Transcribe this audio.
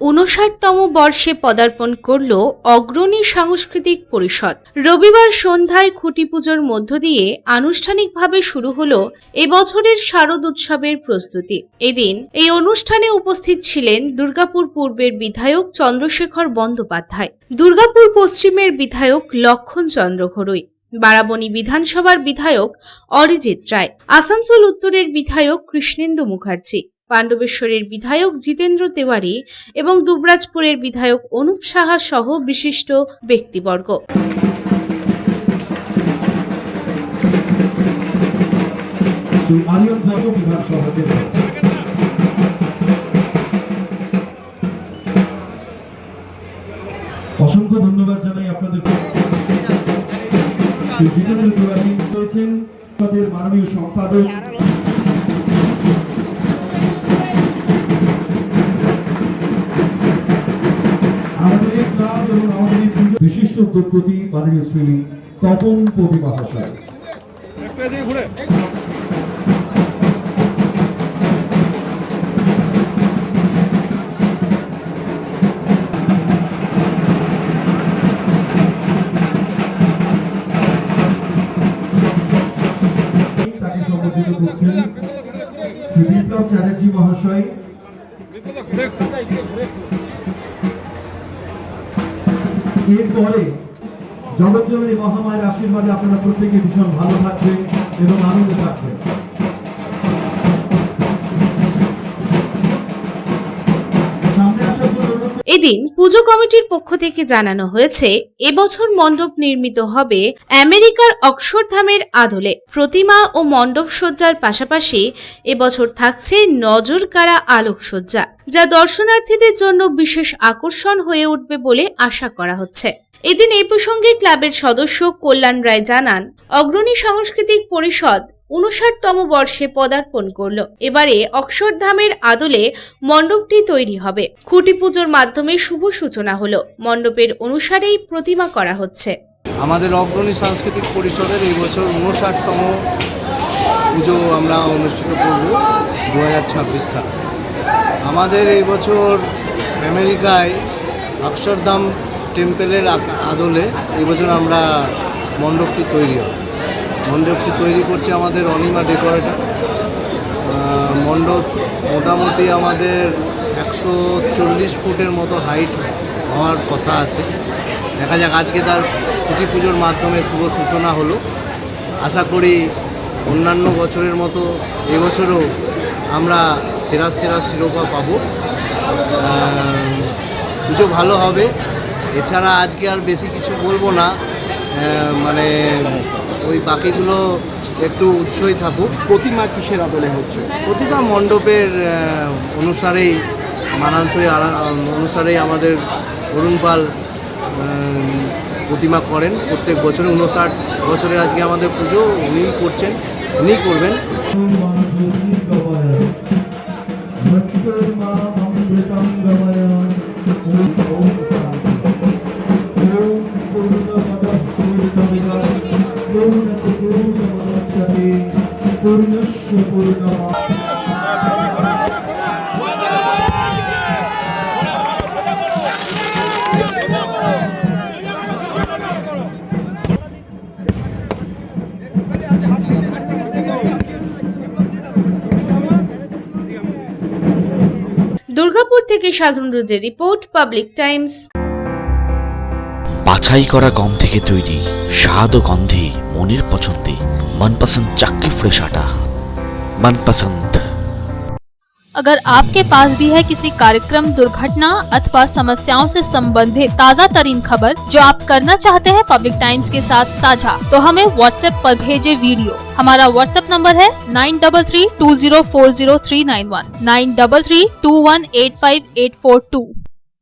59তম বর্ষে পদার্পণ করল অগ্রণী সাংস্কৃতিক পরিষদ। রবিবার সন্ধ্যায় খুঁটি পুজোর মধ্য দিয়ে আনুষ্ঠানিকভাবে শুরু হলো এবছরের শারদ উৎসবের প্রস্তুতি। এদিন এই অনুষ্ঠানে উপস্থিত ছিলেন দুর্গাপুর পূর্বের বিধায়ক চন্দ্রশেখর বন্দ্যোপাধ্যায়, দুর্গাপুর পশ্চিমের বিধায়ক লক্ষণ চন্দ্র ঘরুই, বারাবণী বিধানসভার বিধায়ক অরিজিৎ রায়, আসানসোল উত্তরের বিধায়ক কৃষ্ণেন্দু মুখার্জি, পাণ্ডবেশ্বরের বিধায়ক জিতেন্দ্র তেওয়ারি এবং দুবরাজপুরের বিধায়ক অনুপ সাহা সহ বিশিষ্ট ব্যক্তিবর্গ। অসংখ্য ধন্যবাদ জানাই আপনাদের। জিতেন্দ্র তেওয়ারি রয়েছেন তাদের মাননীয় সম্পাদক, আমাদের এই ক্লাব এবং আমাদের বিশিষ্ট উদ্যোগপতি মাননীয় শ্রী তপন পতি মহাশয়। তাকে সম্বোধিত করছেন শ্রী বিপ্লব চ্যাটার্জি মহাশয়। এরপরে জগৎজননী মহামায়ের আশীর্বাদে আপনারা প্রত্যেকে ভীষণ ভালো থাকবেন এবং আনন্দে থাকবেন। এদিন পুজো কমিটির পক্ষ থেকে জানানো হয়েছে, এবছর মণ্ডপ নির্মিত হবে আমেরিকার অক্ষরধামের আদলে। প্রতিমা ও মণ্ডপ সজ্জার পাশাপাশি এবছর থাকছে নজরকাড়া আলোকসজ্জা, যা দর্শনার্থীদের জন্য বিশেষ আকর্ষণ হয়ে উঠবে বলে আশা করা হচ্ছে। এদিন এই প্রসঙ্গে ক্লাবের সদস্য কল্যাণ রায় জানান, অগ্রণী সাংস্কৃতিক পরিষদ 59তম বর্ষে পদার্পণ করলো। এবারে অক্ষরধামের আদলে মণ্ডপটি তৈরি হবে। খুঁটি পুজোর মাধ্যমে শুভ সূচনা হলো। মণ্ডপের অনুসারেই প্রতিমা করা হচ্ছে। আমাদের অগ্রণী সাংস্কৃতিক পরিষদের এই বছর 59তম পুজো আমরা অনুষ্ঠিত করব 2026 সালে। আমাদের এই বছর আমেরিকায় অক্ষরধাম টেম্পেলের আদলে এই বছর আমরা মণ্ডপটি তৈরি হবে। মণ্ডপটি তৈরি করছে আমাদের অনিমা ডেকোরেটর। মণ্ডপ মোটামুটি আমাদের 140 ফুটের মতো হাইট হওয়ার কথা আছে। দেখা যাক, আজকে তার খুঁটি পুজোর মাধ্যমে শুভ সূচনা হলো। আশা করি অন্যান্য বছরের মতো এবছরও আমরা সেরা শিরোপা পাবো। পুজো ভালো হবে। এছাড়া আজকে আর বেশি কিছু বলবো না, মানে ওই বাকিগুলো একটু উৎসই থাকুক। প্রতিমা কিসের আদলে হচ্ছে? প্রতিমা মণ্ডপের অনুসারেই, মানানসই অনুসারেই আমাদের অরুণ পাল প্রতিমা করেন প্রত্যেক বছরে। 59 বছরে আজকে আমাদের পুজো উনিই করছেন, উনিই করবেন। দুর্গাপুর থেকে সাধন রোজের রিপোর্ট, পাবলিক টাইমস। বাছাই করা গম থেকে তৈরি স্বাদ ও গন্ধে মনের পছন্দে मनपसंद चक्की फ्रेश आटा, मनपसंद। अगर आपके पास भी है किसी कार्यक्रम, दुर्घटना अथवा समस्याओं से संबंधित ताज़ा तरीन खबर जो आप करना चाहते हैं पब्लिक टाइम्स के साथ साझा, तो हमें व्हाट्सएप पर भेजे वीडियो। हमारा व्हाट्सएप नंबर है 9332040391, 9332185842।